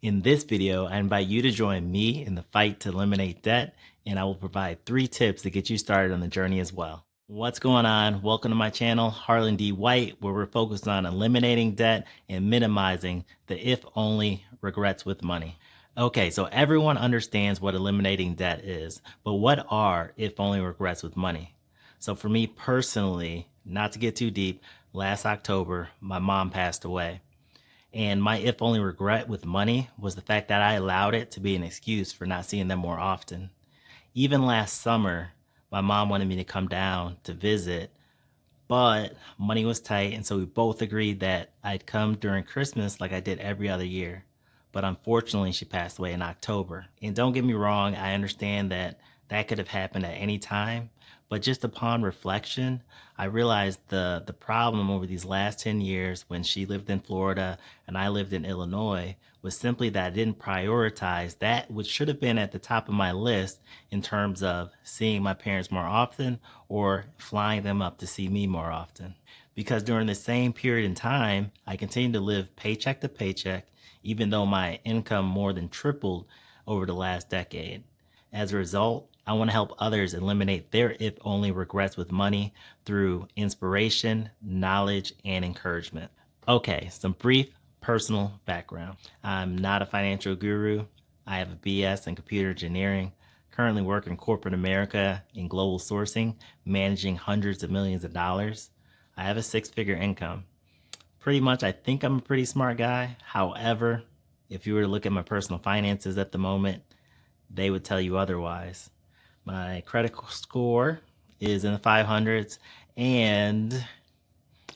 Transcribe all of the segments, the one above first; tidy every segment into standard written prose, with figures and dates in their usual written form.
In this video, I invite you to join me in the fight to eliminate debt, and I will provide 3 tips to get you started on the journey as well. What's going on? Welcome to my channel, Harlan D. White, where we're focused on eliminating debt and minimizing the if only regrets with money. Okay, so everyone understands what eliminating debt is, but what are if only regrets with money? So for me personally, not to get too deep, last October, my mom passed away. And my if only regret with money was the fact that I allowed it to be an excuse for not seeing them more often. Even last summer, my mom wanted me to come down to visit, but money was tight. And so we both agreed that I'd come during Christmas like I did every other year. But unfortunately, she passed away in October. And don't get me wrong, I understand that that could have happened at any time. But just upon reflection, I realized the problem over these last 10 years when she lived in Florida and I lived in Illinois was simply that I didn't prioritize that which should have been at the top of my list in terms of seeing my parents more often or flying them up to see me more often. Because during the same period in time, I continued to live paycheck to paycheck, even though my income more than tripled over the last decade. As a result, I want to help others eliminate their if only regrets with money through inspiration, knowledge, and encouragement. Okay, some brief personal background. I'm not a financial guru. I have a BS in computer engineering, currently work in corporate America in global sourcing, managing hundreds of millions of dollars. I have a 6-figure income. Pretty much, I think I'm a pretty smart guy. However, if you were to look at my personal finances at the moment, they would tell you otherwise. My credit score is in the 500s, and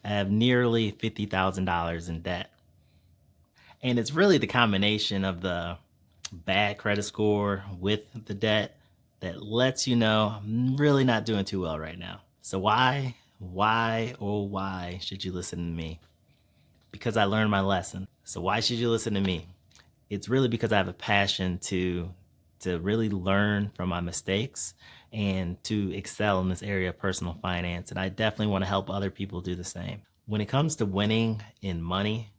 I have nearly $50,000 in debt. And it's really the combination of the bad credit score with the debt that lets you know I'm really not doing too well right now. So why should you listen to me? Because I learned my lesson. So why should you listen to me? It's really because I have a passion to really learn from my mistakes and to excel in this area of personal finance. And I definitely want to help other people do the same. When it comes to winning in money,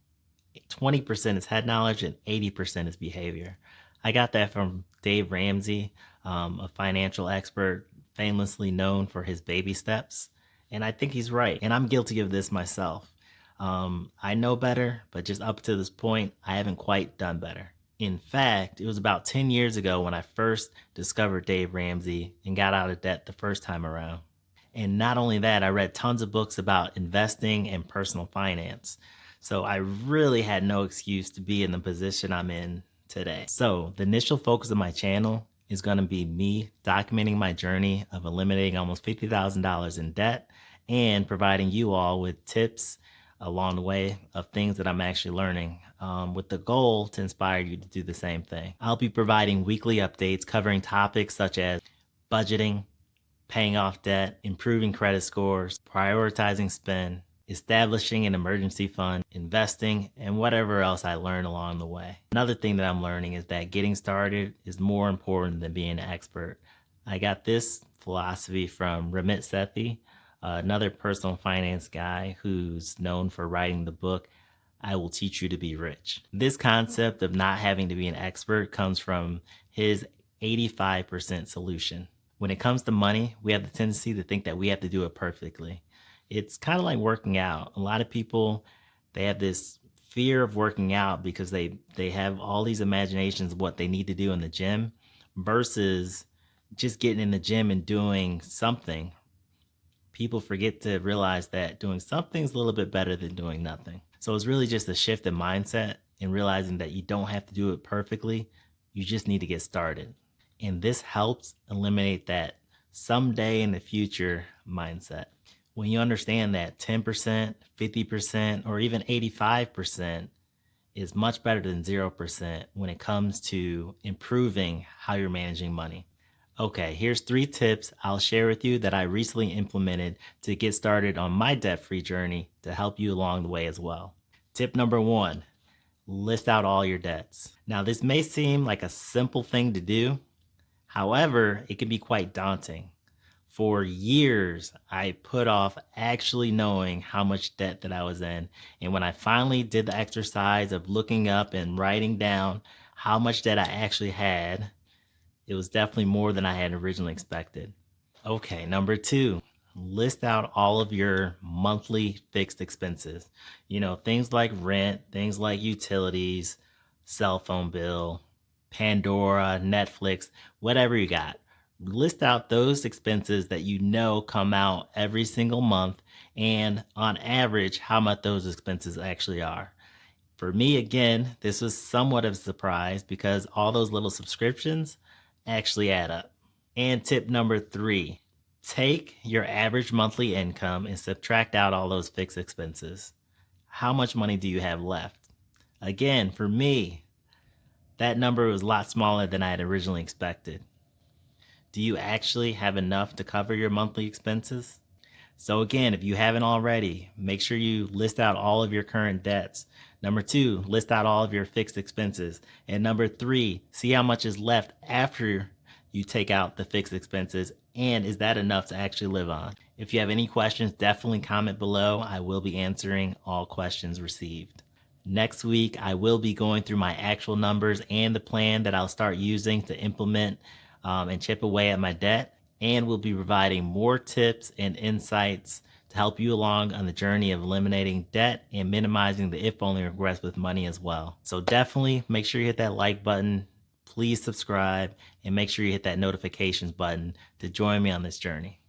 20% is head knowledge and 80% is behavior. I got that from Dave Ramsey, a financial expert famously known for his baby steps. And I think he's right. And I'm guilty of this myself. I know better, but just up to this point, I haven't quite done better. In fact, it was about 10 years ago when I first discovered Dave Ramsey and got out of debt the first time around. And not only that, I read tons of books about investing and personal finance. So I really had no excuse to be in the position I'm in today. So the initial focus of my channel is going to be me documenting my journey of eliminating almost $50,000 in debt and providing you all with tips along the way of things that I'm actually learning, with the goal to inspire you to do the same thing. I'll be providing weekly updates covering topics such as budgeting, paying off debt, improving credit scores, prioritizing spend, establishing an emergency fund, investing, and whatever else I learn along the way. Another thing that I'm learning is that getting started is more important than being an expert. I got this philosophy from Ramit Sethi, another personal finance guy who's known for writing the book, I Will Teach You to Be Rich. This concept of not having to be an expert comes from his 85% solution. When it comes to money, we have the tendency to think that we have to do it perfectly. It's kind of like working out. A lot of people, they have this fear of working out because they have all these imaginations of what they need to do in the gym versus just getting in the gym and doing something. People forget to realize that doing something is a little bit better than doing nothing. So it's really just a shift in mindset and realizing that you don't have to do it perfectly. You just need to get started. And this helps eliminate that someday in the future mindset. When you understand that 10%, 50%, or even 85% is much better than 0% when it comes to improving how you're managing money. Okay, here's 3 tips I'll share with you that I recently implemented to get started on my debt-free journey to help you along the way as well. Tip number 1, list out all your debts. Now, this may seem like a simple thing to do. However, it can be quite daunting. For years, I put off actually knowing how much debt that I was in. And when I finally did the exercise of looking up and writing down how much debt I actually had, it was definitely more than I had originally expected. Okay, number two, list out all of your monthly fixed expenses. Things like rent, things like utilities, cell phone bill, Pandora, Netflix, whatever you got. List out those expenses that you know come out every single month and on average, how much those expenses actually are. For me, again, this was somewhat of a surprise because all those little subscriptions actually add up. And tip number three, take your average monthly income and subtract out all those fixed expenses. How much money do you have left? Again, for me, that number was a lot smaller than I had originally expected. Do you actually have enough to cover your monthly expenses? So again, if you haven't already, make sure you list out all of your current debts. Number two, list out all of your fixed expenses. And number three, see how much is left after you take out the fixed expenses, and is that enough to actually live on? If you have any questions, definitely comment below. I will be answering all questions received. Next week, I will be going through my actual numbers and the plan that I'll start using to implement and chip away at my debt. And we'll be providing more tips and insights to help you along on the journey of eliminating debt and minimizing the if only regrets with money as well. So definitely make sure you hit that like button. Please subscribe and make sure you hit that notifications button to join me on this journey.